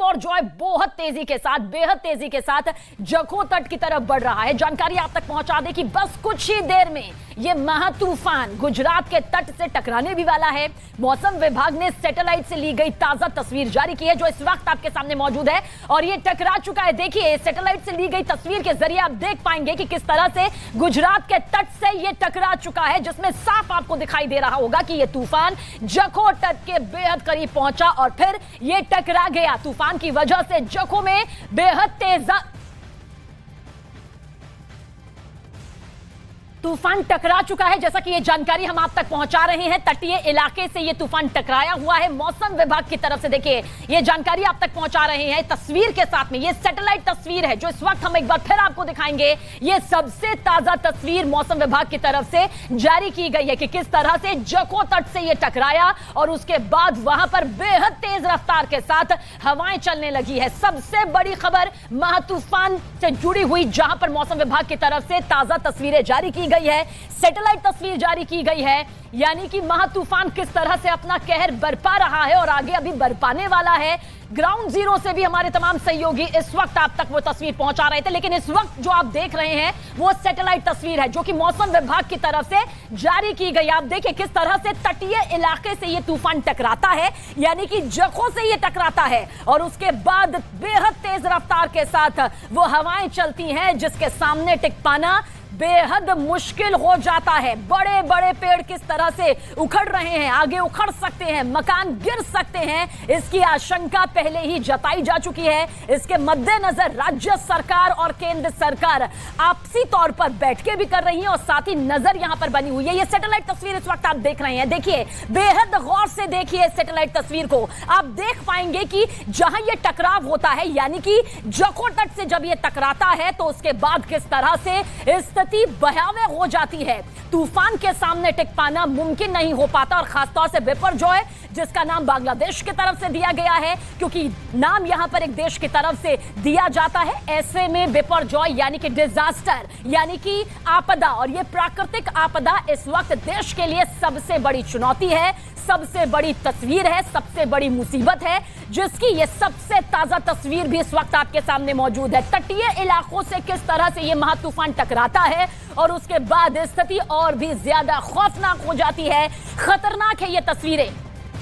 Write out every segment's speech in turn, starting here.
बिपरजॉय बहुत तेजी के साथ, बेहद तेजी के साथ जखौ तट की तरफ बढ़ रहा है। जानकारी आप तक पहुंचा दे कि बस कुछ ही देर में यह महा तूफान गुजरात के तट से टकराने भी वाला है। मौसम विभाग ने सैटेलाइट से ली गई ताजा तस्वीर जारी की है, जो इस वक्त आपके सामने मौजूद है, और यह टकरा चुका है। देखिए, सैटेलाइट से ली गई तस्वीर के जरिए आप देख पाएंगे कि किस तरह से गुजरात के तट से यह टकरा चुका है, जिसमें साफ आपको दिखाई दे रहा होगा कि यह तूफान जखौ तट के बेहद करीब पहुंचा और फिर यह टकरा गया। तूफान की वजह से जखौ में बेहद तेज तूफान टकरा चुका है। जैसा कि ये जानकारी हम आप तक पहुंचा रहे हैं, तटीय इलाके से ये तूफान टकराया हुआ है। मौसम विभाग की तरफ से देखिए ये जानकारी आप तक पहुंचा रहे हैं तस्वीर के साथ में। ये सैटेलाइट तस्वीर है जो इस वक्त हम एक बार फिर आपको दिखाएंगे। ये सबसे ताजा तस्वीर मौसम विभाग की तरफ से जारी की गई है कि किस तरह से जखौ तट से ये टकराया और उसके बाद वहां पर बेहद तेज रफ्तार के साथ हवाएं चलने लगी है। सबसे बड़ी खबर महा तूफान से जुड़ी हुई, जहां पर मौसम विभाग की तरफ से ताजा तस्वीरें जारी की गई है, सैटेलाइट तस्वीर जारी की गई है, यानी कि महा तूफान किस तरह से अपना कहर बरपा रहा है और आगे अभी बरपाने वाला है। ग्राउंड जीरो से भी हमारे तमाम सहयोगी इस वक्त आप तक वो तस्वीर पहुंचा रहे थे, लेकिन इस वक्त जो आप देख रहे हैं वो सैटेलाइट तस्वीर है जो कि मौसम विभाग की तरफ से जारी की गई। आप देखिए किस तरह से तटीय इलाके से ये तूफान टकराता है, यानी कि जखौ से ये टकराता है और उसके बाद बेहद तेज रफ्तार के साथ वो हवाएं चलती हैं, जिसके सामने टिक पाना बेहद मुश्किल हो जाता है। बड़े बड़े पेड़ किस तरह से उखड़ रहे हैं, आगे उखड़ सकते हैं, मकान गिर सकते हैं, इसकी आशंका पहले ही जताई जा चुकी है। इसके मद्देनजर राज्य सरकार और केंद्र सरकार आपसी तौर पर बैठकें भी कर रही हैं और साथ ही नजर यहां पर बनी हुई है। ये सैटेलाइट तस्वीर इस वक्त आप देख रहे हैं, देखिए बेहद गौर से देखिए सैटेलाइट तस्वीर को। आप देख पाएंगे कि जहां यह टकराव होता है, यानी कि जखौ तट से जब यह टकराता है तो उसके बाद किस तरह से स्थिति भयावह हो जाती है। तूफान के सामने टिक पाना मुमकिन नहीं हो पाता और खासतौर से बिपरजॉय, जिसका नाम बांग्लादेश की तरफ से दिया गया है, क्योंकि नाम यहां पर एक देश की तरफ से दिया जाता है। ऐसे में बिपरजॉय यानी कि डिजास्टर, यानी कि आपदा, और यह प्राकृतिक आपदा इस वक्त देश के लिए सबसे बड़ी चुनौती है, सबसे बड़ी तस्वीर है, सबसे बड़ी मुसीबत है, जिसकी ये सबसे ताजा तस्वीर भी इस वक्त आपके सामने मौजूद है। तटीय इलाकों से किस तरह से ये महा तूफान टकराता है और उसके बाद स्थिति और भी ज्यादा खौफनाक हो जाती है, खतरनाक है ये तस्वीरें।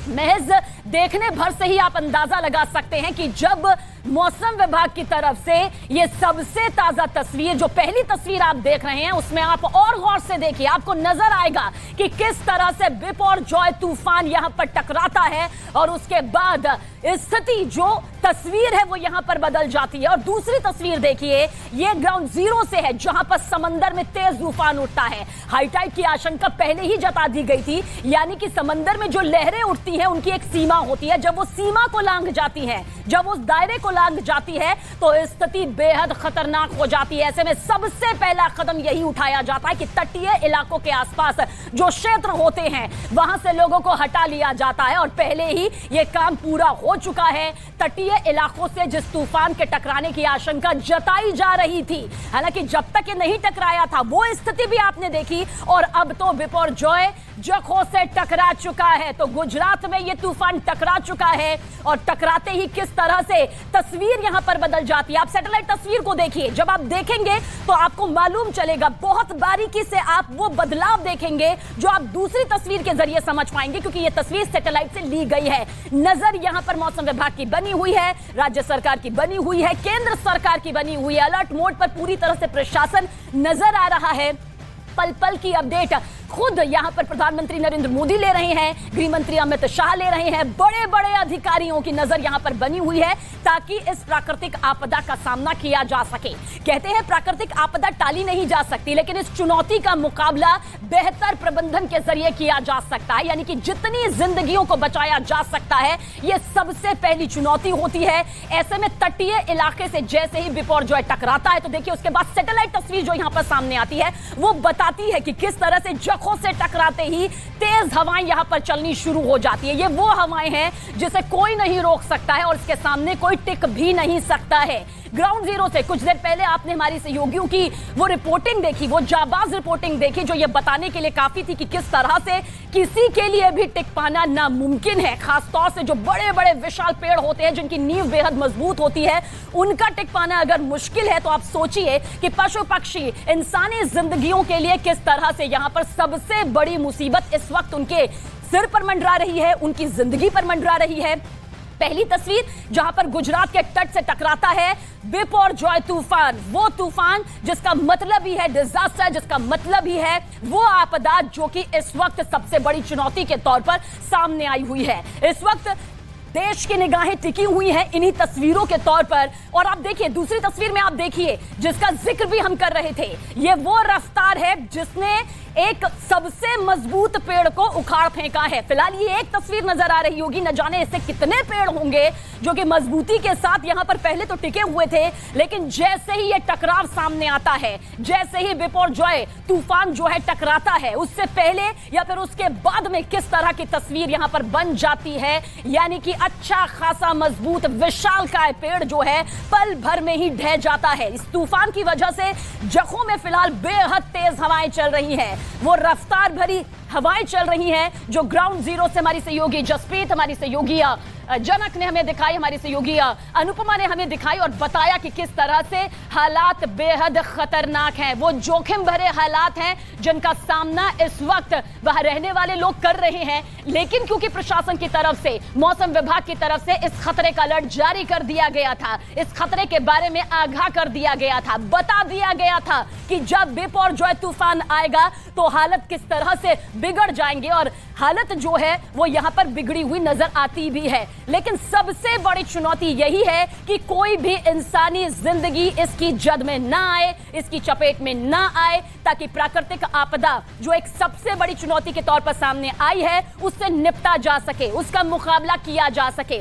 महज देखने भर से ही आप अंदाजा लगा सकते हैं कि जब मौसम विभाग की तरफ से ये सबसे ताजा तस्वीर, जो पहली तस्वीर आप देख रहे हैं, उसमें आप और गौर से देखिए, आपको नजर आएगा कि किस तरह से बिपरजॉय तूफान यहां पर टकराता है और उसके बाद स्थिति, जो तस्वीर है वो यहां पर बदल जाती है। और दूसरी तस्वीर देखिए, ये ग्राउंड जीरो से है, जहां पर समंदर में तेज तूफान उठता है। हाई टाइड की आशंका पहले ही जता दी गई थी, यानी कि समंदर में जो लहरें उठती हैं उनकी एक सीमा होती है। जब वो सीमा को लांघ जाती है, जब उस दायरे को लांघ जाती है तो स्थिति बेहद खतरनाक हो जाती है। ऐसे में सबसे पहला कदम यही उठाया जाता है कि तटीय इलाकों के आसपास जो क्षेत्र होते हैं वहां से लोगों को हटा लिया जाता है, और पहले ही यह काम पूरा हो चुका है। तटीय इलाकों से जिस तूफान के टकराने की आशंका जताई जा रही थी, हालांकि जब तक ये नहीं टकराया था वो स्थिति भी आपने देखी, और अब तो बिपरजॉय जखौ से टकरा चुका है। तो गुजरात में ये तूफान टकरा चुका है और टकराते ही किस तरह से तस्वीर यहां पर बदल जाती है। आप सैटेलाइट तस्वीर को देखिए, जब आप देखेंगे तो आपको मालूम चलेगा, बहुत बारीकी से आप वो बदलाव देखेंगे जो आप दूसरी तस्वीर के जरिए समझ पाएंगे, क्योंकि ये तस्वीर सैटेलाइट से ली गई है। नजर यहां पर मौसम विभाग की बनी हुई है, राज्य सरकार की बनी हुई है, केंद्र सरकार की बनी हुई है। अलर्ट मोड पर पूरी तरह से प्रशासन नजर आ रहा है। पल पल की अपडेट खुद यहां पर प्रधानमंत्री नरेंद्र मोदी ले रहे हैं, गृह मंत्री अमित शाह ले रहे हैं, बड़े बड़े अधिकारियों की नजर यहां पर बनी हुई है ताकि इस प्राकृतिक आपदा का सामना किया जा सके। कहते हैं प्राकृतिक आपदा टाली नहीं जा सकती, लेकिन इस चुनौती का मुकाबला बेहतर प्रबंधन के जरिए किया जा सकता है, यानी कि जितनी जिंदगियों को बचाया जा सकता है यह सबसे पहली चुनौती होती है। ऐसे में तटीय इलाके से जैसे ही बिपरजॉय टकराता है तो देखिए उसके बाद सैटेलाइट तस्वीर जो यहां पर सामने आती है वो बताती है कि किस तरह से जखौ से टकराते ही तेज हवाएं यहां पर चलनी शुरू हो जाती है। ये वो हवाएं हैं जिसे कोई नहीं रोक सकता है और इसके सामने कोई टिक भी नहीं सकता है। ग्राउंड जीरो से कुछ देर पहले आपने हमारी सहयोगियों की वो रिपोर्टिंग देखी, वो जाबाज रिपोर्टिंग देखी, जो ये बताने के लिए काफी थी कि किस तरह से किसी के लिए भी टिक पाना नामुमकिन है। खासतौर से जो बड़े बड़े विशाल पेड़ होते हैं, जिनकी नींव बेहद मजबूत होती है, उनका टिक पाना अगर मुश्किल है तो आप सोचिए कि पशु पक्षी, इंसानी जिंदगियों के लिए किस तरह से यहां पर सबसे बड़ी मुसीबत इस वक्त उनके सिर पर मंडरा रही है, उनकी जिंदगी पर मंडरा रही है। पहली तस्वीर जहां पर गुजरात के तट से टकराता है बिपरजॉय तूफान, वो तूफान जिसका मतलब ही है डिजास्टर, जिसका मतलब ही है वो आपदा जो कि इस वक्त सबसे बड़ी चुनौती के तौर पर सामने आई हुई है। इस वक्त देश की निगाहें टिकी हुई हैं इन्हीं तस्वीरों के तौर पर। और आप देखिए दूसरी तस्वीर में, आप देखिए जिसका जिक्र भी हम कर रहे थे, ये वो रफ्तार है जिसने एक सबसे मजबूत पेड़ को उखाड़ फेंका है। फिलहाल ये एक तस्वीर नजर आ रही होगी, न जाने इससे कितने पेड़ होंगे जो कि मजबूती के साथ यहां पर पहले तो टिके हुए थे, लेकिन जैसे ही ये टकराव सामने आता है, जैसे ही बिपरजॉय तूफान जो है टकराता है, उससे पहले या फिर उसके बाद में किस तरह की तस्वीर यहां पर बन जाती है। यानी कि अच्छा खासा मजबूत विशालकाय पेड़ जो है पल भर में ही ढह जाता है। इस तूफान की वजह से जखों में फिलहाल बेहद तेज हवाएं चल रही हैं, वो रफ्तार भरी हवाएं चल रही हैं जो ग्राउंड जीरो से हमारी सहयोगी जसप्रीत, हमारी सहयोगी जनक ने हमें दिखाई, हमारी सहयोगी अनुपमा ने हमें दिखाई और बताया कि किस तरह से हालात बेहद खतरनाक हैं। वो जोखिम भरे हालात हैं जिनका सामना इस वक्त वहां रहने वाले लोग कर रहे हैं, लेकिन क्योंकि प्रशासन की तरफ से, मौसम विभाग की तरफ से इस खतरे का अलर्ट जारी कर दिया गया था, इस खतरे के बारे में आगाह कर दिया गया था, बता दिया गया था कि जब बिपरजॉय तूफान आएगा तो हालत किस तरह से बिगड़ जाएंगे, और हालत जो है वो यहां पर बिगड़ी हुई नजर आती भी है। लेकिन सबसे बड़ी चुनौती यही है कि कोई भी इंसानी जिंदगी इसकी जद में ना आए, इसकी चपेट में ना आए, ताकि प्राकृतिक आपदा जो एक सबसे बड़ी चुनौती के तौर पर सामने आई है उससे निपटा जा सके, उसका मुकाबला किया जा सके।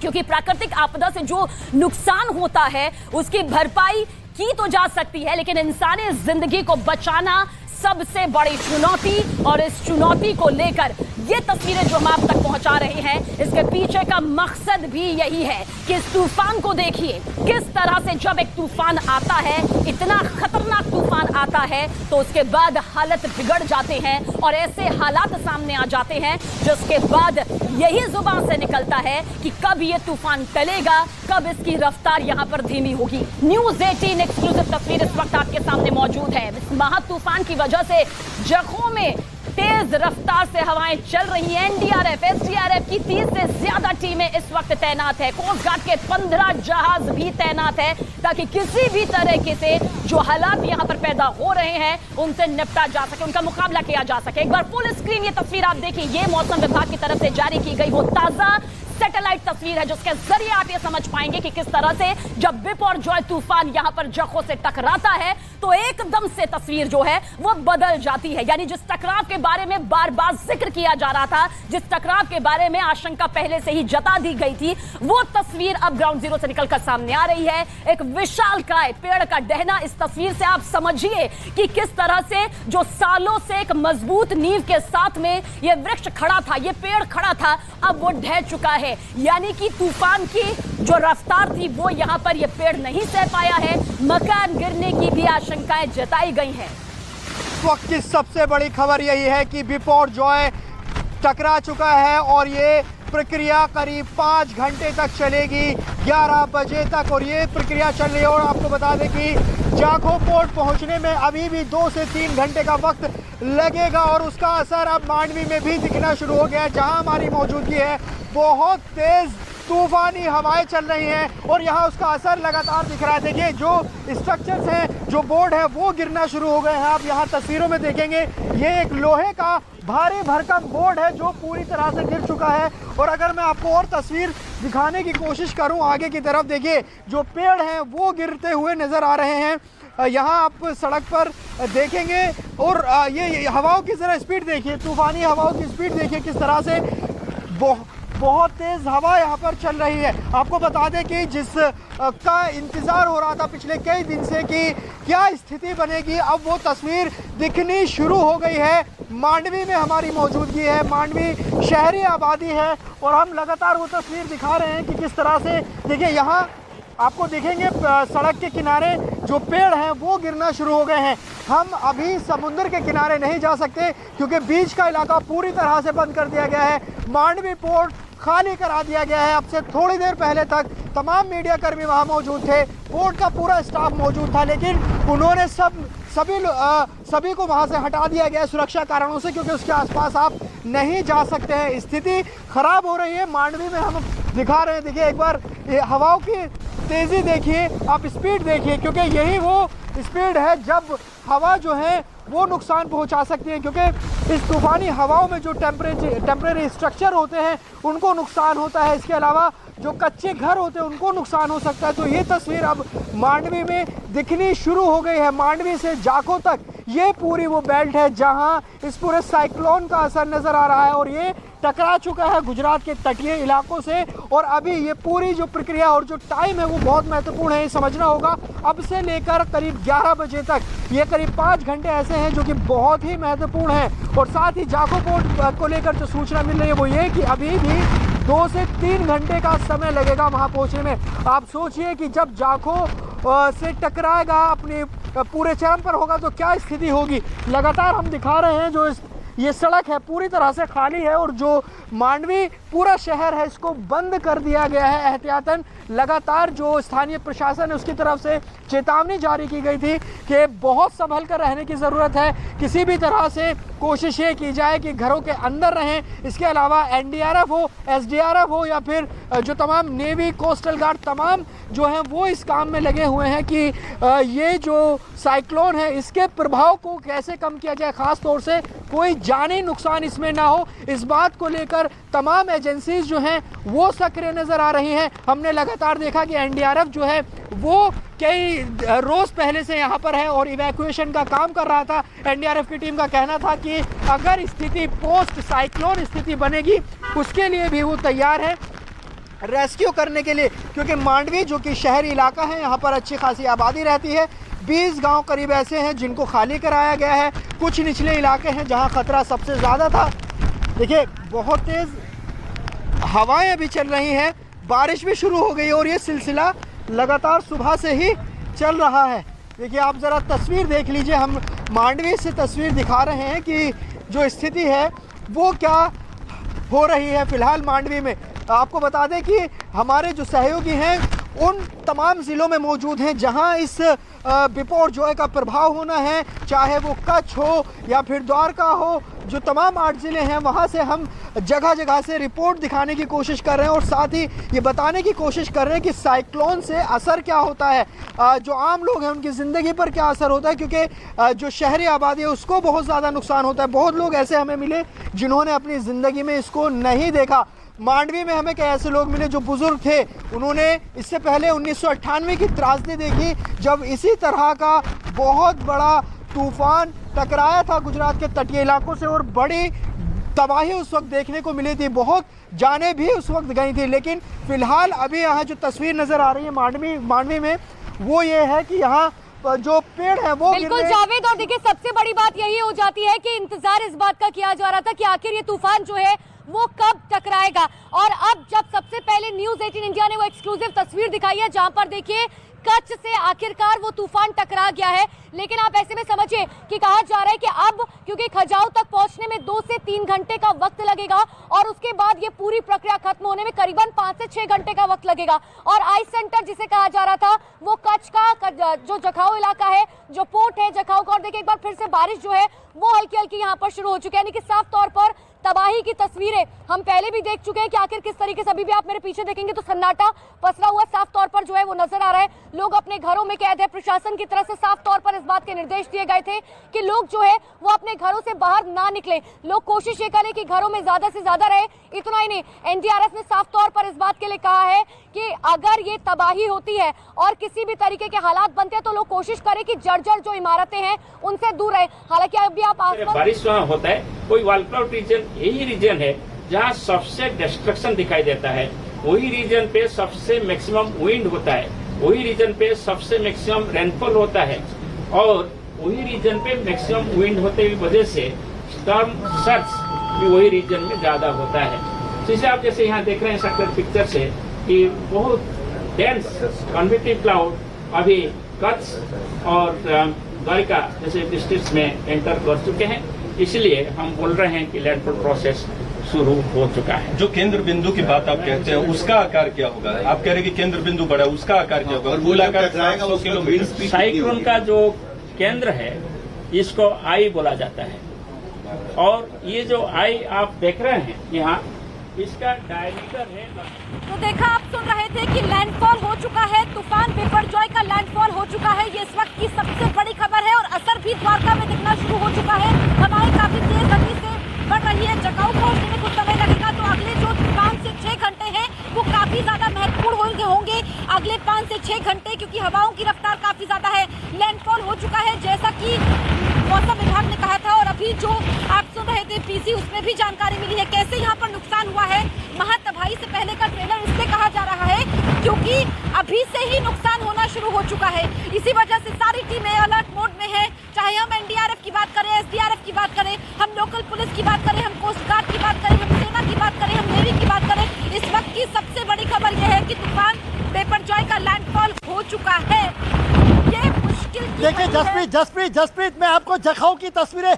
क्योंकि प्राकृतिक आपदा से जो नुकसान होता है उसकी भरपाई की तो जा सकती है, लेकिन इंसानी जिंदगी को बचाना सबसे बड़ी चुनौती, और इस चुनौती को लेकर ये तस्वीरें जो हम आप तक पहुंचा रहे हैं, इसके पीछे का मकसद भी यही है कि इस तूफान को देखिए किस तरह से जब एक तूफान आता है, इतना खतरनाक तूफान आता है, तो उसके बाद हालत बिगड़ जाते हैं और ऐसे हालात सामने आ जाते हैं जिसके बाद यही जुबान से निकलता है कि कब ये तूफान टलेगा, कब इसकी रफ्तार यहां पर धीमी होगी। न्यूज़ 18 एक्सक्लूसिव तस्वीर इस वक्त आपके सामने मौजूद है। इस महा तूफान की वजह से जगहों में तेज रफ्तार से हवाएं चल रही हैं। एनडीआरएफ, एसडीआरएफ की 30 से ज्यादा टीमें इस वक्त तैनात है, कोस्ट गार्ड के 15 जहाज भी तैनात है, ताकि किसी भी तरीके से जो हालात यहां पर पैदा हो रहे हैं उनसे निपटा जा सके, उनका मुकाबला किया जा सके। एक बार फुल स्क्रीन ये तस्वीर आप देखिए, ये मौसम विभाग की तरफ से जारी की गई वो ताजा सैटेलाइट तस्वीर है जिसके जरिए आप ये समझ पाएंगे कि किस तरह से जब बिपरजॉय तूफान यहां पर जखों से टकराता है तो एकदम से तस्वीर जो है वो बदल जाती है। यानी जिस टकराव के बारे में बार बार जिक्र किया जा रहा था, जिस टकराव के बारे में आशंका पहले से ही जता दी गई थी, वो तस्वीर अब ग्राउंड जीरो से निकलकर सामने आ रही है। एक विशालकाय पेड़ का डहना, इस तस्वीर से आप समझिए कि किस तरह से जो सालों से एक मजबूत नींव के साथ में ये वृक्ष खड़ा था, ये पेड़ खड़ा था, अब वो ढह चुका है। यानी कि तूफान की जो रफ्तार थी वो यहां पर ये पेड़ नहीं सह पाया है, मकान गिरने की भी आशंकाएं जताई गई हैं। इस वक्त की सबसे बड़ी खबर यही है कि बिपरजॉय टकरा चुका है और ये प्रक्रिया करीब 5 घंटे तक चलेगी, 11 बजे तक, और ये प्रक्रिया चल रही है। और आपको बता दें कि जाखो पोर्ट पहुंचने में अभी भी 2 से 3 घंटे का वक्त लगेगा, और उसका असर अब मांडवी में भी दिखना शुरू हो गया है जहां हमारी मौजूदगी है। बहुत तेज तूफानी हवाएं चल रही हैं और यहाँ उसका असर लगातार दिख रहा है। देखिए जो स्ट्रक्चर्स हैं, जो बोर्ड है वो गिरना शुरू हो गए हैं। आप यहाँ तस्वीरों में देखेंगे, ये एक लोहे का भारी भरकम बोर्ड है जो पूरी तरह से गिर चुका है। और अगर मैं आपको और तस्वीर दिखाने की कोशिश करूं आगे की तरफ, देखिए जो पेड़ हैं वो गिरते हुए नज़र आ रहे हैं। यहाँ आप सड़क पर देखेंगे और ये हवाओं की ज़रा स्पीड देखिए, तूफ़ानी हवाओं की स्पीड देखिए किस तरह से बहुत तेज़ हवा यहाँ पर चल रही है। आपको बता दें कि जिस का इंतज़ार हो रहा था पिछले कई दिन से कि क्या स्थिति बनेगी, अब वो तस्वीर दिखनी शुरू हो गई है। मांडवी में हमारी मौजूदगी है, मांडवी शहरी आबादी है और हम लगातार वो तस्वीर दिखा रहे हैं कि किस तरह से देखिए यहाँ आपको दिखेंगे सड़क के किनारे जो पेड़ हैं वो गिरना शुरू हो गए हैं। हम अभी समुद्र के किनारे नहीं जा सकते क्योंकि बीच का इलाका पूरी तरह से बंद कर दिया गया है। मांडवी पोर्ट खाली करा दिया गया है। अब से थोड़ी देर पहले तक तमाम मीडिया कर्मी वहाँ मौजूद थे, पोर्ट का पूरा स्टाफ मौजूद था, लेकिन उन्होंने सभी को वहाँ से हटा दिया गया है सुरक्षा कारणों से, क्योंकि उसके आसपास आप नहीं जा सकते हैं। स्थिति खराब हो रही है मांडवी में, हम दिखा रहे हैं। देखिए एक बार हवाओं की तेज़ी देखिए, आप स्पीड देखिए, क्योंकि यही वो स्पीड है जब हवा जो है वो नुकसान पहुंचा सकती है, क्योंकि इस तूफानी हवाओं में जो टेम्परेरी स्ट्रक्चर होते हैं उनको नुकसान होता है। इसके अलावा जो कच्चे घर होते हैं उनको नुकसान हो सकता है। तो ये तस्वीर अब मांडवी में दिखनी शुरू हो गई है। मांडवी से जाखो तक ये पूरी वो बेल्ट है जहां इस पूरे साइक्लोन का असर नज़र आ रहा है और ये टकरा चुका है गुजरात के तटीय इलाकों से। और अभी ये पूरी जो प्रक्रिया और जो टाइम है वो बहुत महत्वपूर्ण है, ये समझना होगा। अब से लेकर करीब 11 बजे तक ये करीब 5 घंटे ऐसे हैं जो कि बहुत ही महत्वपूर्ण हैं। और साथ ही जाखो पोर्ट को लेकर जो सूचना मिल रही है वो ये कि अभी भी 2 से 3 घंटे का समय लगेगा वहाँ पहुँचने में। आप सोचिए कि जब जाखो से टकराएगा, अपने पूरे चरम पर होगा तो क्या स्थिति होगी। लगातार हम दिखा रहे हैं जो ये सड़क है पूरी तरह से खाली है और जो मांडवी पूरा शहर है इसको बंद कर दिया गया है एहतियातन। लगातार जो स्थानीय प्रशासन है उसकी तरफ से चेतावनी जारी की गई थी कि बहुत संभल कर रहने की ज़रूरत है, किसी भी तरह से कोशिश ये की जाए कि घरों के अंदर रहें। इसके अलावा एनडीआरएफ हो, एसडीआरएफ हो या फिर जो तमाम नेवी, कोस्टल गार्ड तमाम जो हैं वो इस काम में लगे हुए हैं कि ये जो साइक्लोन है इसके प्रभाव को कैसे कम किया जाए, ख़ास तौर से कोई जानी नुकसान इसमें ना हो। इस बात को लेकर तमाम एजेंसीज जो हैं वो सक्रिय नज़र आ रही हैं। हमने लगातार देखा कि एनडीआरएफ जो है वो कई रोज़ पहले से यहाँ पर है और इवैक्यूएशन का काम कर रहा था। एनडीआरएफ की टीम का कहना था कि अगर स्थिति पोस्ट साइक्लोन स्थिति बनेगी उसके लिए भी वो तैयार है रेस्क्यू करने के लिए, क्योंकि मांडवी जो कि शहरी इलाका है यहाँ पर अच्छी खासी आबादी रहती है। 20 गांव करीब ऐसे हैं जिनको खाली कराया गया है। कुछ निचले इलाके हैं जहां खतरा सबसे ज़्यादा था। देखिए बहुत तेज़ हवाएं अभी चल रही हैं, बारिश भी शुरू हो गई और ये सिलसिला लगातार सुबह से ही चल रहा है। देखिए आप ज़रा तस्वीर देख लीजिए, हम मांडवी से तस्वीर दिखा रहे हैं कि जो स्थिति है वो क्या हो रही है फ़िलहाल मांडवी में। आपको बता दें कि हमारे जो सहयोगी हैं उन तमाम ज़िलों में मौजूद हैं जहां इस बिपोरजॉय का प्रभाव होना है, चाहे वो कच्छ हो या फिर द्वारका हो। जो तमाम 8 ज़िले हैं वहां से हम जगह जगह से रिपोर्ट दिखाने की कोशिश कर रहे हैं और साथ ही ये बताने की कोशिश कर रहे हैं कि साइक्लोन से असर क्या होता है, जो आम लोग हैं उनकी ज़िंदगी पर क्या असर होता है, क्योंकि जो शहरी आबादी है उसको बहुत ज़्यादा नुकसान होता है। बहुत लोग ऐसे हमें मिले जिन्होंने अपनी ज़िंदगी में इसको नहीं देखा। मांडवी में हमें कई ऐसे लोग मिले जो बुजुर्ग थे, उन्होंने इससे पहले 1998 की त्रासदी देखी जब इसी तरह का बहुत बड़ा तूफान टकराया था गुजरात के तटीय इलाकों से और बड़ी तबाही उस वक्त देखने को मिली थी, बहुत जानें भी उस वक्त गई थी। लेकिन फिलहाल अभी यहाँ जो तस्वीर नज़र आ रही है मांडवी में वो ये है कि यहाँ जो पेड़ है वो बिल्कुल जावेद। और देखिए सबसे बड़ी बात यही हो जाती है कि इंतजार इस बात का किया जा रहा था कि आखिर ये तूफान जो है वो कब टकराएगा। और अब जब सबसे पहले न्यूज़ 18 इंडिया ने वो एक्सक्लूसिव तस्वीर दिखाई है जहां पर देखिए कच्छ से आखिरकार वो तूफान टकरा गया है। लेकिन आप ऐसे में समझिए कि कहा जा रहा है कि अब क्योंकि खजाव तक पहुंचने में 2 से 3 घंटे का वक्त लगेगा और उसके बाद ये पूरी प्रक्रिया खत्म होने में करीबन 5 से 6 घंटे का वक्त लगेगा। और आइस सेंटर जिसे कहा जा रहा था वो कच्छ का जो जखाऊ इलाका है, जो पोर्ट है जखाऊ का। और देखिए एक बार फिर से बारिश जो है वो हल्की हल्की यहाँ पर शुरू हो चुकी है, यानी कि साफ तौर पर तबाही की तस्वीरें हम पहले भी देख चुके हैं कि आखिर किस तरीके से। अभी भी आप मेरे पीछे देखेंगे तो सन्नाटा पसरा हुआ साफ तौर पर जो है वो नजर आ रहा है। लोग अपने घरों में कैद है। प्रशासन की तरफ से साफ तौर पर इस बात के निर्देश दिए गए थे कि लोग जो है वो अपने घरों से बाहर ना निकले, लोग कोशिश ये करें कि घरों में ज्यादा से ज्यादा रहे। इतना ही नहीं, एनडीआरएफ ने साफ तौर पर इस बात के लिए कहा है कि अगर ये तबाही होती है और किसी भी तरीके के हालात बनते हैं तो लोग कोशिश करें कि जर्जर जो इमारतें हैं उनसे दूर रहे। हालांकि अभी आप बारिश वहाँ होता है, कोई वालक्राउड रीजन यही रीजन है जहाँ सबसे डिस्ट्रक्शन दिखाई देता है, वही रीजन पे सबसे मैक्सिमम विंड होता है, वही रीजन पे सबसे मैक्सिमम रेनफॉल होता है और वही रीजन पे मैक्सिमम विंड होते की वजह से स्टॉर्म सर्ज भी वही रीजन में ज्यादा होता है। तो इसे आप जैसे यहाँ देख रहे हैं शक्ल पिक्चर से कि बहुत डेंस कन्वेक्टिव क्लाउड अभी कच्छ और द्वारिका जैसे डिस्ट्रिक्ट्स में एंटर कर चुके हैं, इसलिए हम बोल रहे हैं कि लैंडफॉल प्रोसेस शुरू हो चुका है। जो केंद्र बिंदु की बात आप कहते हैं उसका आकार क्या होगा? आप कह रहे हैं कि केंद्र बिंदु बड़ा, उसका आकार क्या होगा? मूल आकार 700 किलोमीटर। साइक्लोन का जो केंद्र है इसको आई बोला जाता है, और ये जो आई आप देख रहे हैं यहाँ, इसका डायमीटर है। तो देखा, आप सुन रहे थे कि लैंडफॉल हो चुका है, तूफान बिपरजॉय का लैंडफॉल हो चुका है। ये इस वक्त की सबसे बड़ी खबर है और असर भी द्वारका में दिखना शुरू हो चुका है। हवाएं काफी तेज गति से बढ़ रही है। जगाऊ पहुंचने में कुछ समय लगेगा, तो अगले जो 5 से 6 घंटे हैं वो काफी ज्यादा महत्वपूर्ण होंगे अगले 5 से 6 घंटे, क्योंकि हवाओं की रफ्तार काफी ज्यादा है। लैंडफॉल हो चुका है जैसा कि मौसम विभाग ने कहा था, और अभी जो आप सुन रहे थे पीसी, उसमें भी जानकारी मिली है कैसे यहाँ पर नुकसान हुआ है। महातबाही से पहले का ट्रेलर इसलिए कहा जा रहा है क्योंकि अभी से ही नुकसान होना शुरू हो चुका है। इसी वजह से सारी टीमें अलर्ट मोड में है, चाहे हम एनडीआरएफ की बात करें, एसडीआरएफ की बात करें, हम लोकल पुलिस की बात करें, हम कोस्ट गार्ड की बात करें, हम सेना की बात करें, हम नेवी की बात करें। इस वक्त की सबसे बड़ी खबर यह है कि तूफान बिपरजॉय का लैंडफॉल हो चुका है। ये मुश्किल देखिए जसप्रीत मैं आपको जखाऊ की तस्वीरें,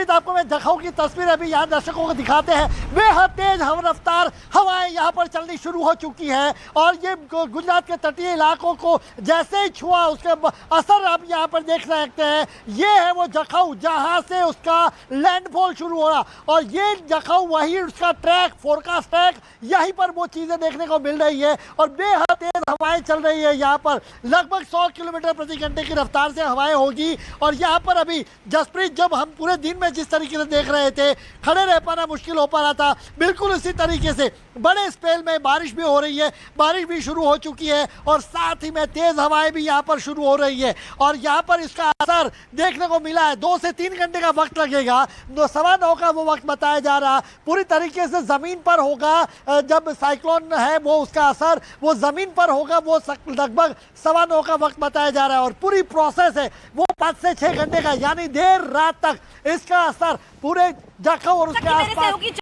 आपको मैं जखाऊ की तस्वीरें अभी यहाँ दर्शकों को दिखाते हैं। बेहद तेज हम रफ्तार हवाएं यहाँ पर चलनी शुरू हो चुकी है, और ये गुजरात के तटीय इलाकों को जैसे ही छुआ उसके असर आप यहाँ पर देख सकते हैं। ये है वो जखाऊ जहाँ से उसका लैंडफॉल शुरू हो रहा, और ये जखाऊ वही उसका ट्रैक, फोरकास्ट ट्रैक, यहीं पर वो चीज़ें देखने को मिल रही है। और बेहद तेज हवाएं चल रही है यहाँ पर, लगभग 100 किलोमीटर प्रति घंटे की रफ्तार से हवाएं होगी। और यहाँ पर अभी जसप्रीत, जब हम पूरे दिन में जिस तरीके से देख रहे थे, खड़े रह पाना मुश्किल हो पा रहा था, बिल्कुल इसी तरीके से बड़े स्पेल में बारिश भी हो रही है, बारिश भी शुरू हो चुकी है, और साथ ही में तेज हवाएं भी यहाँ पर शुरू हो रही है। और यहाँ पर इसका असर देखने को मिला है। 2 से 3 घंटे का वक्त लगेगा, 9:15 का वो वक्त बताया जा रहा, पूरी तरीके से जमीन पर होगा। जब साइक्लोन है वो उसका असर वो जमीन पर होगा, वो लगभग 9:15 का वक्त बताया जा रहा है। और पूरी प्रोसेस है वो 5 से 6 घंटे का, यानी देर रात तक इसका असर पूरे जखाऊ और उसके आसपास